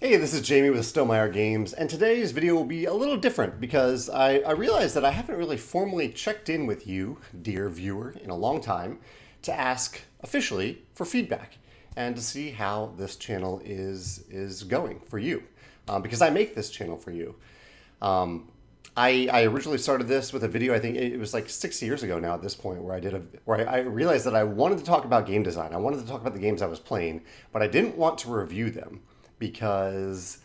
Hey, this is Jamie with Stonemaier Games, and today's video will be a little different because I realized that I haven't really formally checked in with you, dear viewer, in a long time to ask officially for feedback and to see how this channel is going for you, because I make this channel for you. Um, I originally started this with a video. I think it was like 6 years ago now at this point, where I realized that I wanted to talk about game design. I wanted to talk about the games I was playing, but I didn't want to review them because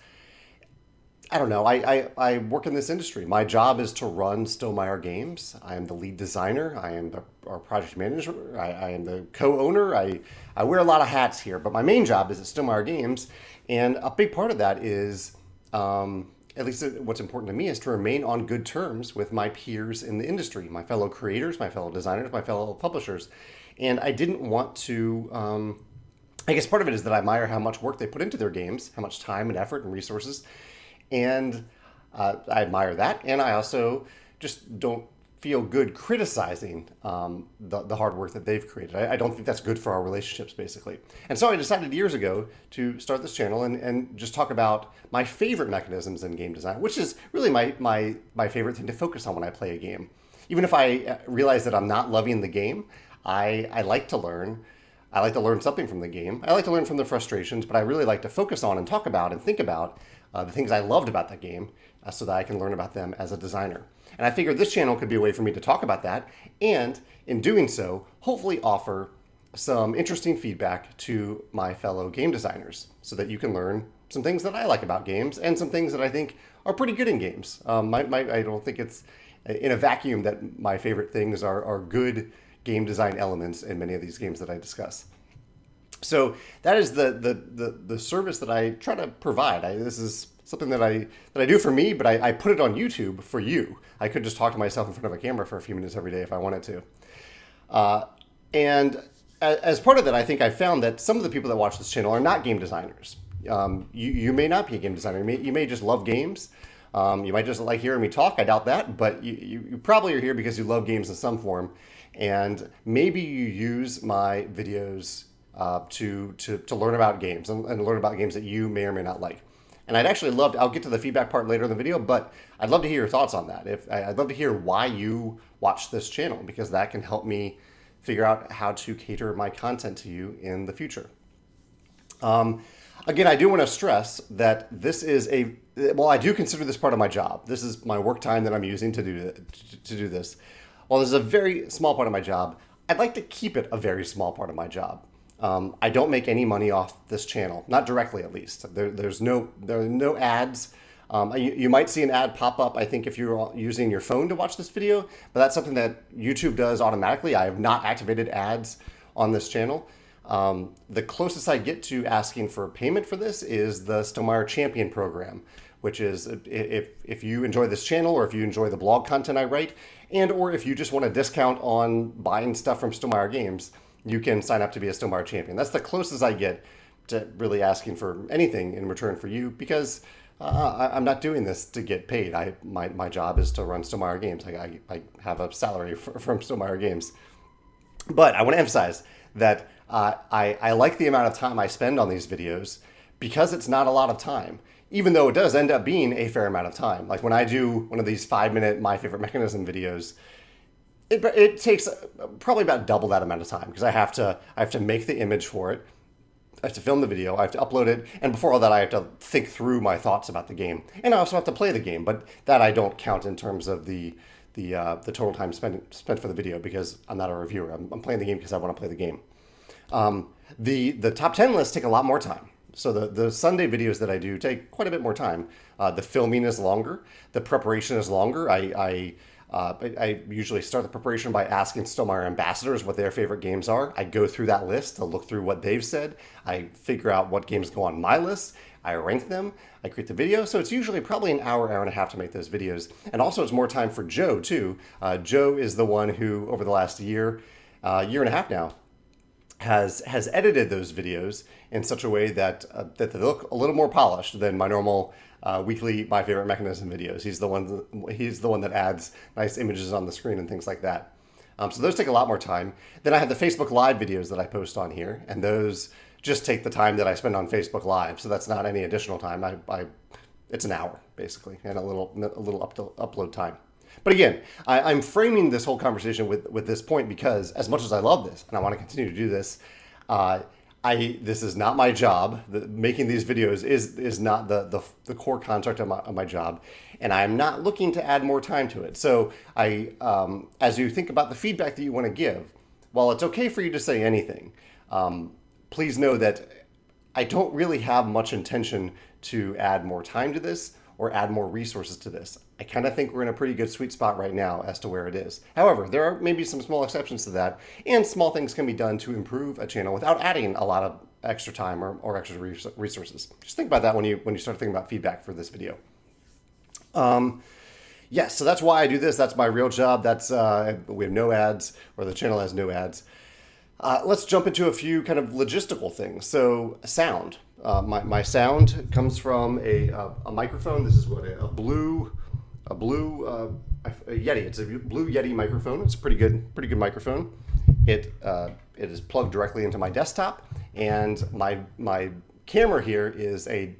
I don't know. I work in this industry. My job is to run Stonemaier Games. I am the lead designer. I am our project manager. I am the co-owner. I wear a lot of hats here, but my main job is at Stonemaier Games, and a big part of that is, at least what's important to me, is to remain on good terms with my peers in the industry, my fellow creators, my fellow designers, my fellow publishers, and I didn't want to. I guess part of it is that I admire how much work they put into their games, how much time and effort and resources, and I admire that. And I also just don't feel good criticizing the hard work that they've created. I don't think that's good for our relationships, basically. And so I decided years ago to start this channel and just talk about my favorite mechanisms in game design, which is really my favorite thing to focus on when I play a game. Even if I realize that I'm not loving the game, I like to learn. I like to learn something from the game. I like to learn from the frustrations, but I really like to focus on and talk about and think about the things I loved about that game so that I can learn about them as a designer. And I figured this channel could be a way for me to talk about that, and in doing so, hopefully offer some interesting feedback to my fellow game designers so that you can learn some things that I like about games and some things that I think are pretty good in games. I don't think it's in a vacuum that my favorite things are good game design elements in many of these games that I discuss. So that is the service that I try to provide. This is something that I do for me, but I put it on YouTube for you. I could just talk to myself in front of a camera for a few minutes every day if I wanted to. And as part of that, I think I found that some of the people that watch this channel are not game designers. You may not be a game designer. You may just love games. You might just like hearing me talk. I doubt that, but you probably are here because you love games in some form, and maybe you use my videos to learn about games and learn about games that you may or may not like. And I'd actually love to, I'll get to the feedback part later in the video, but I'd love to hear your thoughts on that. I'd love to hear why you watch this channel, because that can help me figure out how to cater my content to you in the future. Again, I do want to stress that this is well, I do consider this part of my job. This is my work time that I'm using to do this. While this is a very small part of my job, I'd like to keep it a very small part of my job. I don't make any money off this channel, not directly at least. There are no ads. You might see an ad pop up, I think, if you're using your phone to watch this video, but that's something that YouTube does automatically. I have not activated ads on this channel. The closest I get to asking for payment for this is the Stonemaier Champion program, which is if you enjoy this channel, or if you enjoy the blog content I write, and or if you just want a discount on buying stuff from Stonemaier Games, you can sign up to be a Stonemaier Champion. That's the closest I get to really asking for anything in return for you, because I'm not doing this to get paid. My job is to run Stonemaier Games. I have a salary from Stonemaier Games. But I want to emphasize that I like the amount of time I spend on these videos, because it's not a lot of time, even though it does end up being a fair amount of time. Like when I do one of these 5-minute My Favorite Mechanism videos, it takes probably about double that amount of time, because I have to make the image for it, I have to film the video, I have to upload it, and before all that I have to think through my thoughts about the game, and I also have to play the game. But that I don't count in terms of the total time spent for the video, because I'm not a reviewer. I'm playing the game because I want to play the game. The top 10 lists take a lot more time. So the Sunday videos that I do take quite a bit more time. The filming is longer. The preparation is longer. I usually start the preparation by asking Stonemaier ambassadors what their favorite games are. I go through that list to look through what they've said. I figure out what games go on my list. I rank them. I create the video. So it's usually probably an hour and a half to make those videos. And also it's more time for Joe too. Joe is the one who, over the last year and a half now, has edited those videos in such a way that they look a little more polished than my normal weekly My Favorite Mechanism videos. He's the one that adds nice images on the screen and things like that. So those take a lot more time. Then I have the Facebook Live videos that I post on here, and those just take the time that I spend on Facebook Live. So that's not any additional time. It's an hour basically, and a little upload time. But again, I'm framing this whole conversation with this point because as much as I love this and I want to continue to do this, this is not my job. Making these videos is not the core construct of my job, and I'm not looking to add more time to it. So as you think about the feedback that you want to give, while it's okay for you to say anything, please know that I don't really have much intention to add more time to this or add more resources to this. I kind of think we're in a pretty good sweet spot right now as to where it is. However, there are maybe some small exceptions to that, and small things can be done to improve a channel without adding a lot of extra time or extra resources. Just think about that when you start thinking about feedback for this video. Yes, so that's why I do this. That's my real job. We have no ads, or the channel has no ads. Let's jump into a few kind of logistical things. So sound. My sound comes from a microphone. This is what a blue Yeti. It's a blue Yeti microphone. It's a pretty good microphone. It is plugged directly into my desktop, and my camera here is a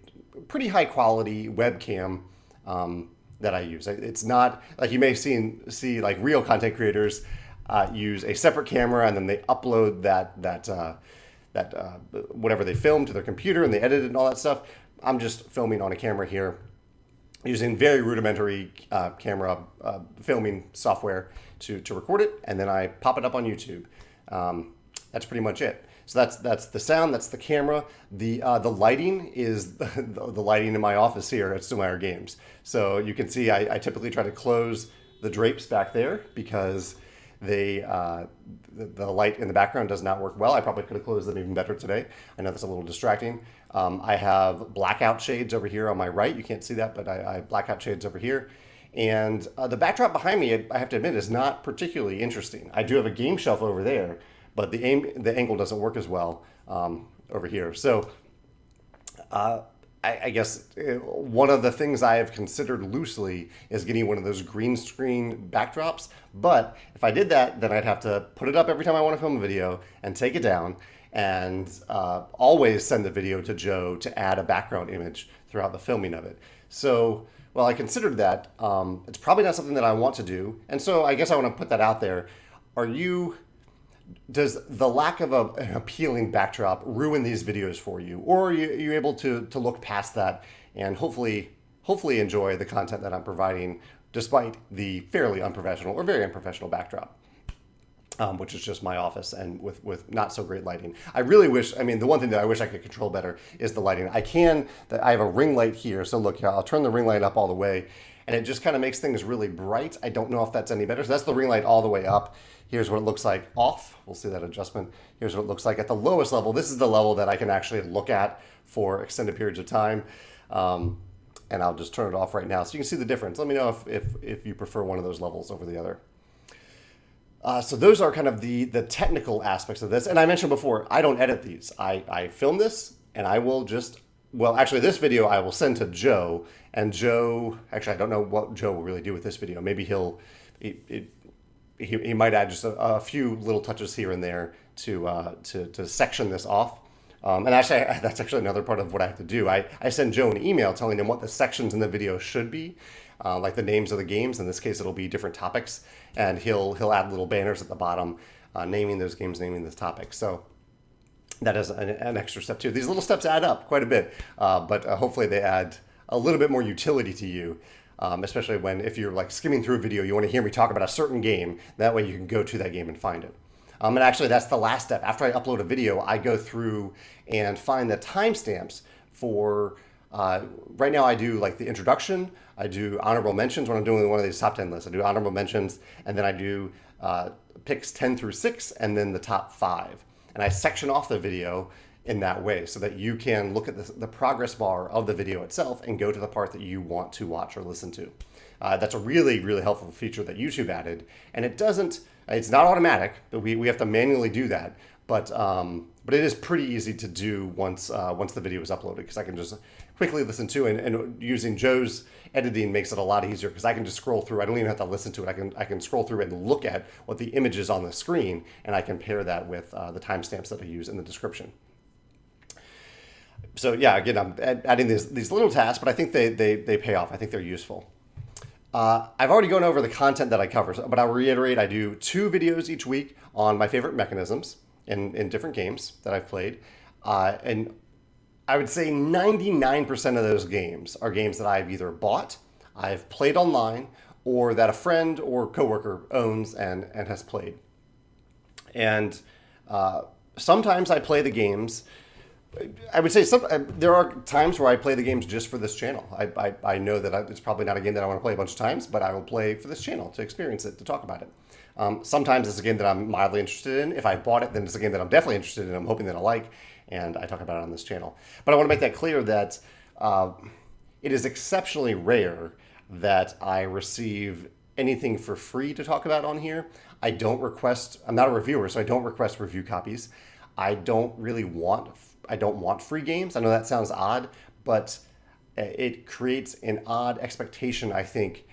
pretty high quality webcam that I use. It's not like you may see like real content creators use a separate camera and then they upload that whatever they film to their computer and they edit it and all that stuff. I'm just filming on a camera here using very rudimentary camera filming software to record it, and then I pop it up on YouTube. That's pretty much it. So that's the sound, that's the camera. The lighting is the lighting in my office here at Stonemaier Games. So you can see I typically try to close the drapes back there because the light in the background does not work well. I probably could have closed them even better today. I know that's a little distracting. I have blackout shades over here on my right. You can't see that, but I have blackout shades over here. And the backdrop behind me, I have to admit, is not particularly interesting. I do have a game shelf over there, but the angle doesn't work as well over here. So I guess one of the things I have considered loosely is getting one of those green screen backdrops. But if I did that, then I'd have to put it up every time I want to film a video and take it down and always send the video to Joe to add a background image throughout the filming of it. So, well, I considered that. It's probably not something that I want to do. And so I guess I want to put that out there. Does the lack of an appealing backdrop ruin these videos for you? Or are you able to look past that and hopefully enjoy the content that I'm providing despite the fairly unprofessional or very unprofessional backdrop, which is just my office and with not so great lighting. I really wish, the one thing that I wish I could control better is the lighting. I have a ring light here. So look here, I'll turn the ring light up all the way and it just kind of makes things really bright. I don't know if that's any better. So that's the ring light all the way up. Here's what it looks like off. We'll see that adjustment. Here's what it looks like at the lowest level. This is the level that I can actually look at for extended periods of time. And I'll just turn it off right now so you can see the difference. Let me know if you prefer one of those levels over the other. So those are kind of the technical aspects of this. And I mentioned before, I don't edit these. I film this and I will just, well, actually this video I will send to Joe, and Joe, actually I don't know what Joe will really do with this video. Maybe he might add just a few little touches here and there to section this off. And actually, that's actually another part of what I have to do. I send Joe an email telling him what the sections in the video should be, like the names of the games. In this case, it'll be different topics, and he'll add little banners at the bottom naming those games, naming the topics. So that is an extra step too. These little steps add up quite a bit, but hopefully they add a little bit more utility to you. Especially if you're like skimming through a video, you want to hear me talk about a certain game. That way you can go to that game and find it. And actually that's the last step. After I upload a video, I go through and find the timestamps for, right now I do like the introduction, I do honorable mentions when I'm doing one of these top 10 lists. I do honorable mentions, and then I do picks 10 through 6, and then the top 5. And I section off the video in that way so that you can look at the progress bar of the video itself and go to the part that you want to watch or listen to. That's a really, really helpful feature that YouTube added. And it's not automatic, but we have to manually do that. But it is pretty easy to do once the video is uploaded, because I can just quickly listen to, and using Joe's editing makes it a lot easier because I can just scroll through. I don't even have to listen to it. I can scroll through it and look at what the image is on the screen, and I can pair that with the timestamps that I use in the description. So yeah, again, I'm adding these little tasks, but I think they pay off. I think they're useful. I've already gone over the content that I cover, but I'll reiterate, I do 2 videos each week on my favorite mechanisms in different games that I've played. And I would say 99% of those games are games that I've either bought, I've played online, or that a friend or coworker owns and has played. And sometimes I play the games. I would say there are times where I play the games just for this channel. I know that it's probably not a game that I want to play a bunch of times, but I will play for this channel to experience it, to talk about it. Sometimes it's a game that I'm mildly interested in. If I bought it, then it's a game that I'm definitely interested in. I'm hoping that I like, and I talk about it on this channel. But I want to make that clear that it is exceptionally rare that I receive anything for free to talk about on here. I'm not a reviewer, so I don't request review copies. I don't want free games. I know that sounds odd, but it creates an odd expectation, I think,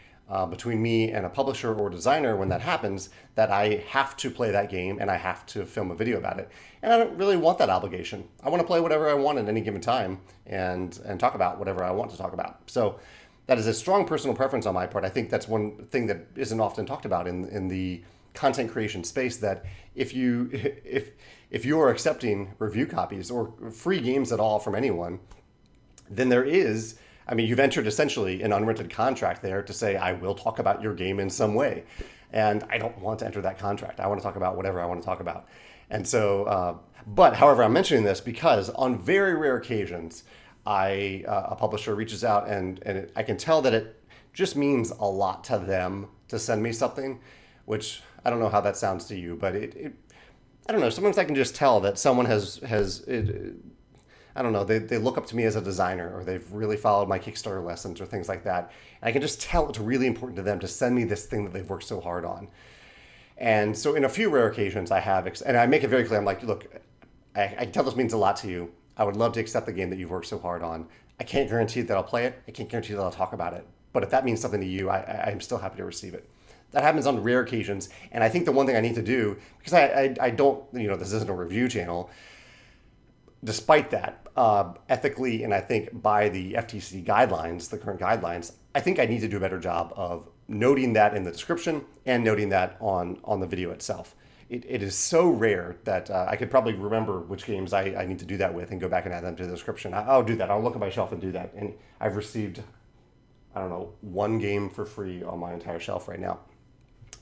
between me and a publisher or designer when that happens, that I have to play that game and I have to film a video about it. And I don't really want that obligation. I want to play whatever I want at any given time and talk about whatever I want to talk about. So that is a strong personal preference on my part. I think that's one thing that isn't often talked about in the content creation space, that if you are accepting review copies or free games at all from anyone, then you've entered essentially an unwritten contract there to say, I will talk about your game in some way. And I don't want to enter that contract. I want to talk about whatever I want to talk about. And so, but however, I'm mentioning this because on very rare occasions, a publisher reaches out and I can tell that it just means a lot to them to send me something, which I don't know how that sounds to you, but I don't know. Sometimes I can just tell that someone I don't know, they look up to me as a designer, or they've really followed my Kickstarter lessons or things like that. And I can just tell it's really important to them to send me this thing that they've worked so hard on. And so in a few rare occasions I have, and I make it very clear, I'm like, look, I can tell this means a lot to you. I would love to accept the game that you've worked so hard on. I can't guarantee that I'll play it. I can't guarantee that I'll talk about it. But if that means something to you, I'm still happy to receive it. That happens on rare occasions. And I think the one thing I need to do, because I don't, this isn't a review channel, despite that, ethically, and I think by the FTC guidelines, the current guidelines, I think I need to do a better job of noting that in the description and noting that on the video itself. It is so rare that I could probably remember which games I need to do that with and go back and add them to the description. I'll do that. I'll look at my shelf and do that. And I've received, I don't know, 1 game for free on my entire shelf right now.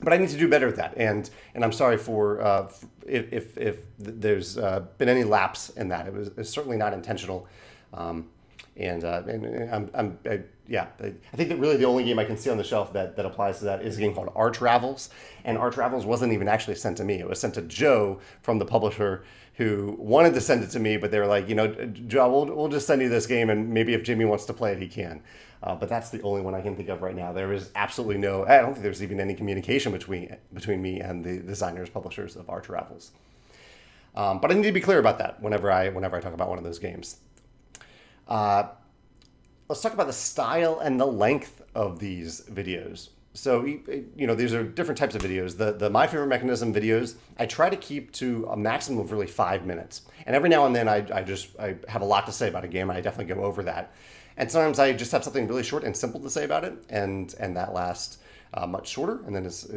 But I need to do better at that, and I'm sorry for if there's been any lapse in that. It's certainly not intentional, I think that really the only game I can see on the shelf that applies to that is a game called Arch Ravels, and Arch Ravels wasn't even actually sent to me. It was sent to Joe from the publisher, who wanted to send it to me, but they were like, Joe, we'll just send you this game, and maybe if Jimmy wants to play it, he can. But that's the only one I can think of right now. There is absolutely I don't think there's even any communication between me and the designers, publishers of Arch Ravels. But I need to be clear about that whenever I talk about one of those games. Let's talk about the style and the length of these videos. So, these are different types of videos. The My Favorite Mechanism videos, I try to keep to a maximum of really 5 minutes. And every now and then I have a lot to say about a game, and I definitely go over that. And sometimes I just have something really short and simple to say about it, and that lasts much shorter, and then it's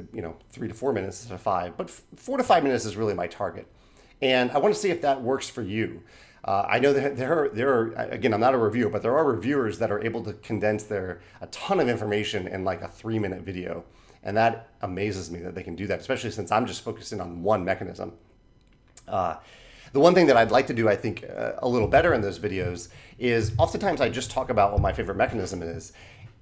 3 to 4 minutes instead of 5. But 4 to 5 minutes is really my target. And I want to see if that works for you. I know that there are, again, I'm not a reviewer, but there are reviewers that are able to condense a ton of information in like a 3-minute video. And that amazes me that they can do that, especially since I'm just focusing on one mechanism. The one thing that I'd like to do, I think, a little better in those videos is oftentimes I just talk about what my favorite mechanism is,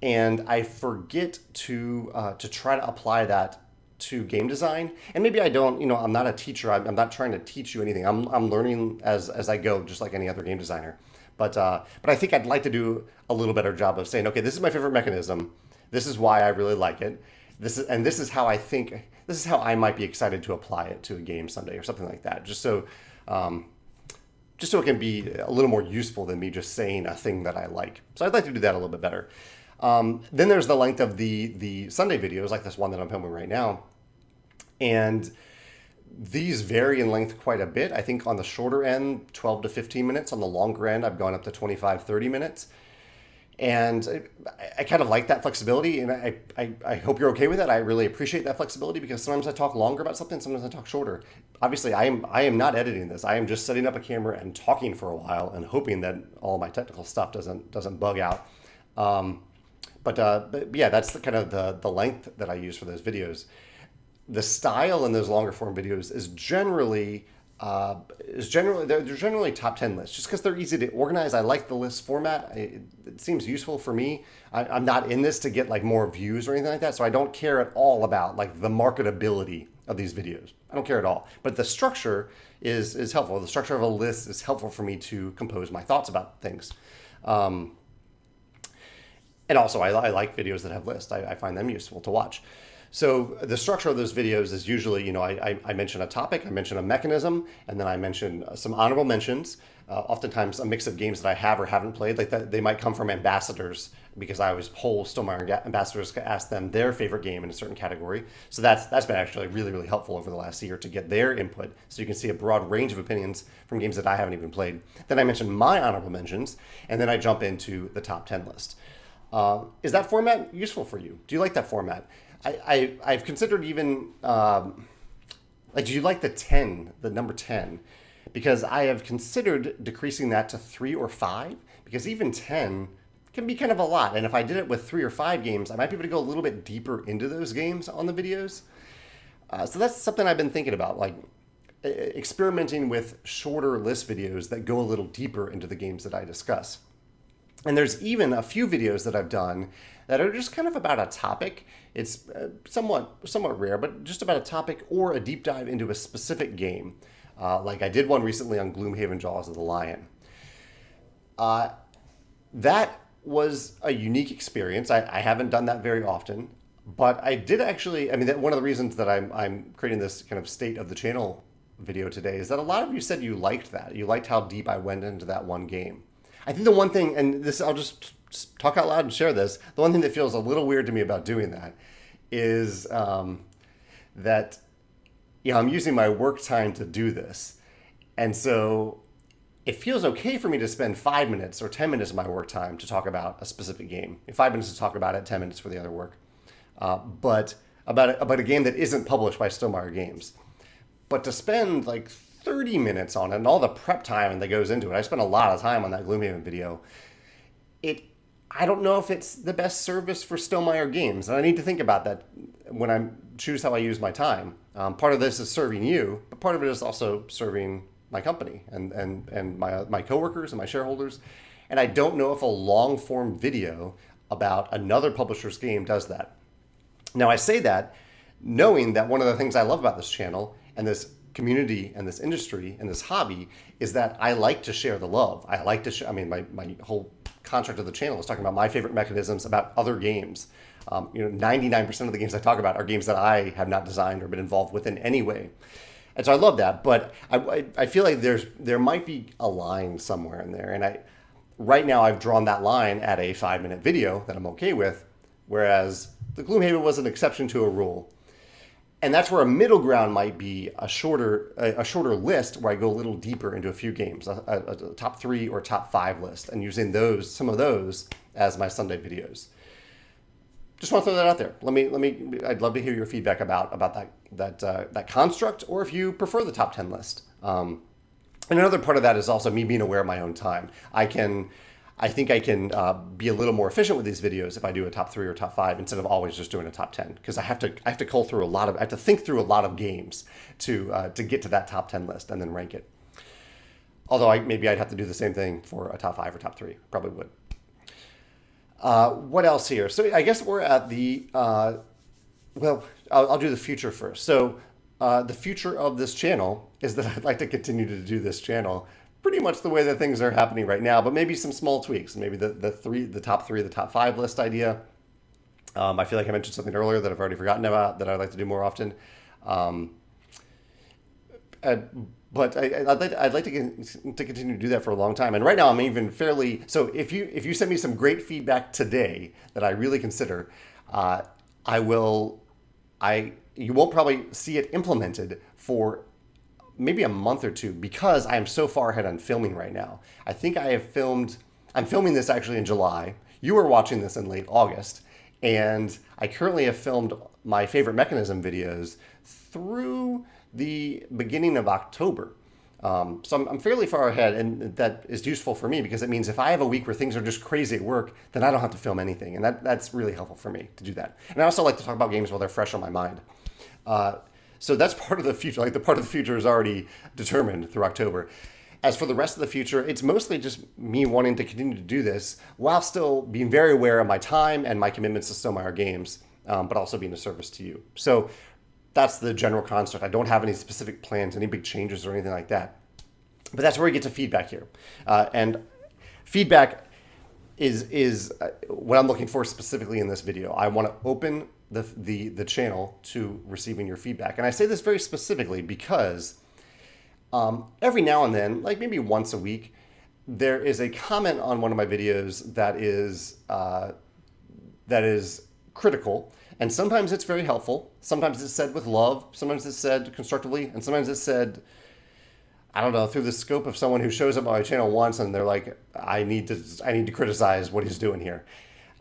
and I forget to try to apply that to game design. And maybe I don't, I'm not a teacher. I'm not trying to teach you anything. I'm learning as I go, just like any other game designer. But I think I'd like to do a little better job of saying, okay, this is my favorite mechanism. This is why I really like it. This is how I think. This is how I might be excited to apply it to a game someday or something like that. Just so it can be a little more useful than me just saying a thing that I like. So I'd like to do that a little bit better. Then there's the length of the Sunday videos, like this one that I'm filming right now. And these vary in length quite a bit. I think on the shorter end, 12 to 15 minutes. On the longer end, I've gone up to 25, 30 minutes. And I kind of like that flexibility, and I hope you're okay with that. I really appreciate that flexibility because sometimes I talk longer about something, sometimes I talk shorter. Obviously, I am not editing this. I am just setting up a camera and talking for a while and hoping that all my technical stuff doesn't bug out. But yeah, that's the length that I use for those videos. The style in those longer form videos is generally they're generally top 10 lists just because they're easy to organize. I like the list format. It seems useful for me. I'm not in this to get like more views or anything like that, so I don't care at all about like the marketability of these videos. I don't care at all. But the structure is helpful. The structure of a list is helpful for me to compose my thoughts about things. And also, I like videos that have lists. I find them useful to watch. So the structure of those videos is usually, I mention a topic, I mention a mechanism, and then I mention some honorable mentions. Oftentimes a mix of games that I have or haven't played. Like that, they might come from ambassadors because I always poll Stonemaier ambassadors to ask them their favorite game in a certain category. So that's been actually really, really helpful over the last year to get their input. So you can see a broad range of opinions from games that I haven't even played. Then I mention my honorable mentions, and then I jump into the top 10 list. Is that format useful for you? Do you like that format? I've considered even, do you like the number 10? Because I have considered decreasing that to 3 or 5, because even 10 can be kind of a lot. And if I did it with 3 or 5 games, I might be able to go a little bit deeper into those games on the videos. So that's something I've been thinking about, like experimenting with shorter list videos that go a little deeper into the games that I discuss. And there's even a few videos that I've done that are just kind of about a topic. It's somewhat rare, but just about a topic or a deep dive into a specific game. Like I did one recently on Gloomhaven Jaws of the Lion. That was a unique experience. I haven't done that very often, but I did actually, one of the reasons that I'm creating this kind of state of the channel video today is that a lot of you said you liked that. You liked how deep I went into that one game. I think the one thing, and this I'll just talk out loud and share this, the one thing that feels a little weird to me about doing that is that I'm using my work time to do this. And so it feels okay for me to spend 5 minutes or 10 minutes of my work time to talk about a specific game. 5 minutes to talk about it, 10 minutes for the other work. But about a game that isn't published by Stonemaier Games. But to spend like 30 minutes on it and all the prep time that goes into it. I spent a lot of time on that Gloomhaven video. I don't know if it's the best service for Stonemaier Games, and I need to think about that when I choose how I use my time. Part of this is serving you, but part of it is also serving my company and my coworkers and my shareholders. And I don't know if a long form video about another publisher's game does that. Now I say that knowing that one of the things I love about this channel and this community and this industry and this hobby is that I like to share the love. I like to my whole contract of the channel is talking about my favorite mechanisms about other games. 99% of the games I talk about are games that I have not designed or been involved with in any way. And so I love that, but I feel like there might be a line somewhere in there. And right now I've drawn that line at a 5-minute video that I'm okay with, whereas the Gloomhaven was an exception to a rule. And that's where a middle ground might be a shorter list where I go a little deeper into a few games, a top 3 or top 5 list, and using some of those as my Sunday videos. Just want to throw that out there. I'd love to hear your feedback about that construct, or if you prefer the top 10 list. And another part of that is also me being aware of my own time. I think I can be a little more efficient with these videos if I do a top 3 or top 5 instead of always just doing a top 10, because I have to cull through I have to think through a lot of games to get to that top 10 list and then rank it. Although maybe I'd have to do the same thing for a top 5 or top 3. Probably would. What else here? So I guess we're at the Well, I'll do the future first. So, the future of this channel is that I'd like to continue to do this channel pretty much the way that things are happening right now, but maybe some small tweaks. Maybe the top three, the top five list idea. I feel like I mentioned something earlier that I've already forgotten about that I'd like to do more often. Um, uh, but I'd like to continue to do that for a long time. And right now, I'm even fairly so. If you send me some great feedback today that I really consider, uh, I will. You won't probably see it implemented for maybe a month or two because I am so far ahead on filming right now. I think I have filmed. I'm filming this actually in July. You are watching this in late August, and I currently have filmed my favorite mechanism videos through the beginning of October. So I'm fairly far ahead, and that is useful for me because it means if I have a week where things are just crazy at work, then I don't have to film anything, and that's really helpful for me to do that. And I also like to talk about games while they're fresh on my mind. Uh, so that's part of the future. Like the part of the future is already determined through October. As for the rest of the future, it's mostly just me wanting to continue to do this while still being very aware of my time and my commitments to Stonemaier Games, but also being a service to you. So that's the general construct. I don't have any specific plans, any big changes or anything like that. But that's where we get to feedback here. And feedback is what I'm looking for specifically in this video. I want to open the channel to receiving your feedback. And I say this very specifically because every now and then, like maybe once a week, there is a comment on one of my videos that is critical. And sometimes it's very helpful. Sometimes it's said with love. Sometimes it's said constructively. And sometimes it's said, I don't know, through the scope of someone who shows up on my channel once and they're like, I need to criticize what he's doing here.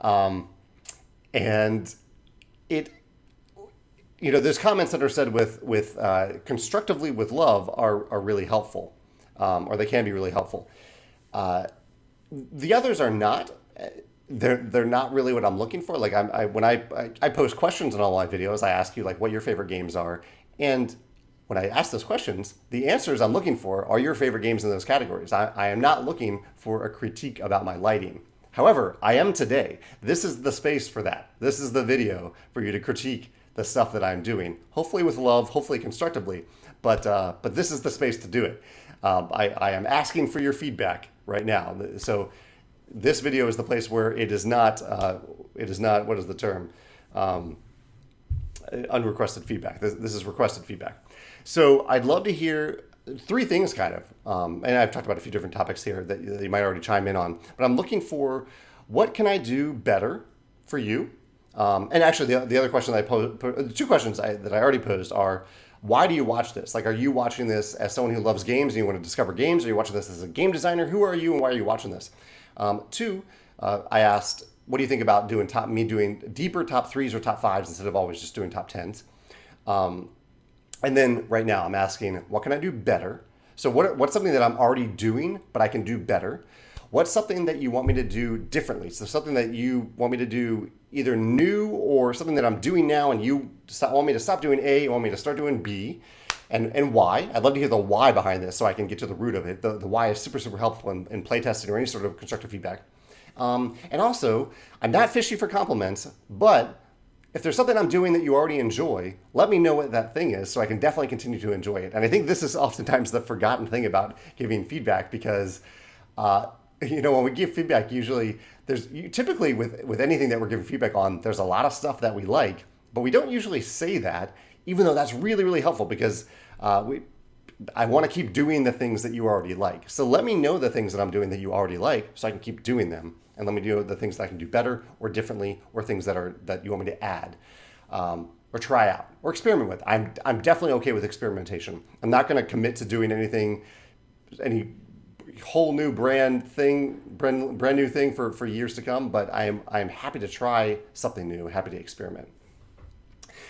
And it, those comments that are said with constructively with love are really helpful, or they can be really helpful. The others are not. They're not really what I'm looking for. Like when I post questions in all my videos, I ask you like what your favorite games are, and when I ask those questions, the answers I'm looking for are your favorite games in those categories. I am not looking for a critique about my lighting. However, I am today. This is the space for that. This is the video for you to critique the stuff that I'm doing, hopefully with love, hopefully constructively, but this is the space to do it. I am asking for your feedback right now. So this video is the place where it is not, what is the term? Unrequested feedback. This is requested feedback. So I'd love to hear three things kind of, and I've talked about a few different topics here that you might already chime in on, but I'm looking for what can I do better for you? And actually the other question that I posed, two questions that I already posed are, why do you watch this? Like, are you watching this as someone who loves games and you want to discover games? Are you watching this as a game designer? Who are you and why are you watching this? Two, I asked, what do you think about me doing deeper top threes or top fives instead of always just doing top tens? And then right now I'm asking, what can I do better? So what's something that I'm already doing, but I can do better? What's something that you want me to do differently? So something that you want me to do either new or something that I'm doing now and you want me to stop doing A, you want me to start doing B, and why? I'd love to hear the why behind this so I can get to the root of it. The why is super, super helpful in playtesting or any sort of constructive feedback. And also, I'm not fishy for compliments, but if there's something I'm doing that you already enjoy, let me know what that thing is so I can definitely continue to enjoy it. And I think this is oftentimes the forgotten thing about giving feedback because, when we give feedback, usually typically with anything that we're giving feedback on, there's a lot of stuff that we like, but we don't usually say that, even though that's really, really helpful because I want to keep doing the things that you already like. So let me know the things that I'm doing that you already like so I can keep doing them. And let me know the things that I can do better or differently or things that you want me to add or try out or experiment with. I'm definitely okay with experimentation. I'm not going to commit to doing any whole new brand new thing for years to come, but I am happy to try something new, happy to experiment.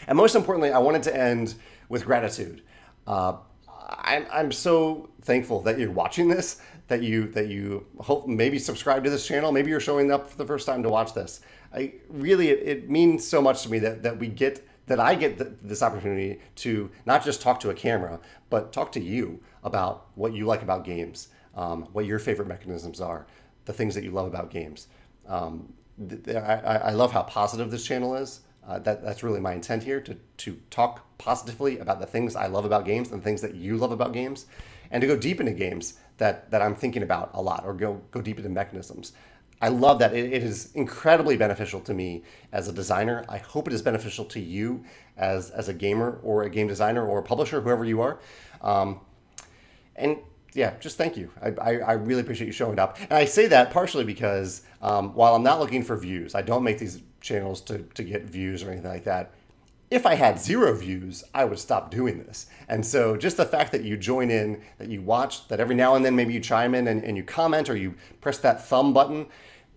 And most importantly, I wanted to end with gratitude. I'm so thankful that you're watching this, that you hope maybe subscribe to this channel. Maybe you're showing up for the first time to watch this. It means so much to me that I get this opportunity to not just talk to a camera, but talk to you about what you like about games, what your favorite mechanisms are, the things that you love about games. I love how positive this channel is. That's really my intent here, to talk positively about the things I love about games and the things that you love about games, and to go deep into games that I'm thinking about a lot, or go deep into mechanisms. I love that it is incredibly beneficial to me as a designer. I hope it is beneficial to you as a gamer or a game designer or a publisher, whoever you are. And yeah, just thank you. I really appreciate you showing up. And I say that partially because while I'm not looking for views, I don't make these channels to get views or anything like that. If I had 0 views, I would stop doing this. And so just the fact that you join in, that you watch, that every now and then maybe you chime in and you comment or you press that thumb button,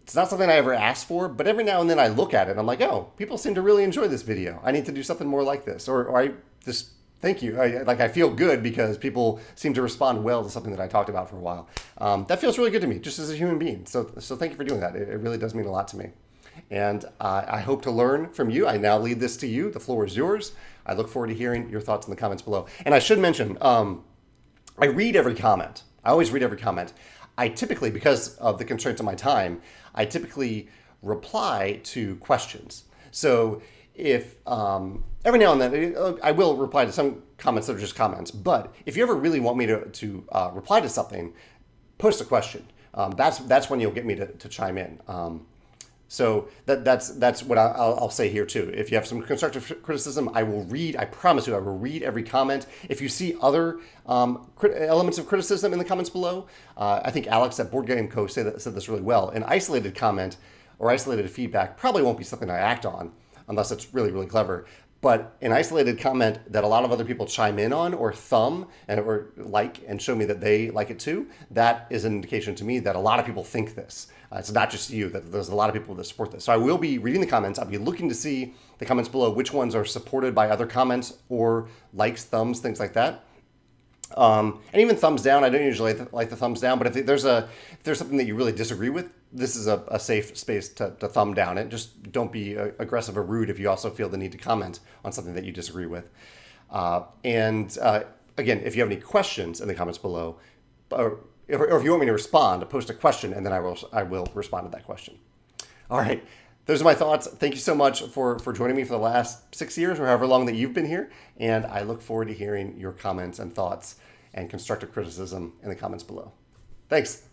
it's not something I ever asked for, but every now and then I look at it and I'm like, oh, people seem to really enjoy this video. I need to do something more like this. Or I just, thank you. I feel good because people seem to respond well to something that I talked about for a while. That feels really good to me, just as a human being. So thank you for doing that. It really does mean a lot to me. And I hope to learn from you. I now leave this to you. The floor is yours. I look forward to hearing your thoughts in the comments below. And I should mention, I read every comment. I always read every comment. I typically, because of the constraints of my time, I typically reply to questions. So if every now and then, I will reply to some comments that are just comments, but if you ever really want me to reply to something, post a question. That's when you'll get me to chime in. So that's what I'll say here too. If you have some constructive criticism, I will read. I promise you, I will read every comment. If you see other elements of criticism in the comments below, I think Alex at Board Game Co. said this really well. An isolated comment or isolated feedback probably won't be something I act on unless it's really, really clever. But an isolated comment that a lot of other people chime in on or thumb or like and show me that they like it too, that is an indication to me that a lot of people think this. It's not just you, that there's a lot of people that support this. So I will be reading the comments. I'll be looking to see the comments below, which ones are supported by other comments or likes, thumbs, things like that. And even thumbs down. I don't usually like the thumbs down, but if there's something that you really disagree with, this is a safe space to thumb down it. Just don't be aggressive or rude if you also feel the need to comment on something that you disagree with. Again, if you have any questions in the comments below, or if you want me to respond, post a question, and then I will respond to that question. All right. Those are my thoughts. Thank you so much for joining me for the last 6 years or however long that you've been here. And I look forward to hearing your comments and thoughts and constructive criticism in the comments below. Thanks.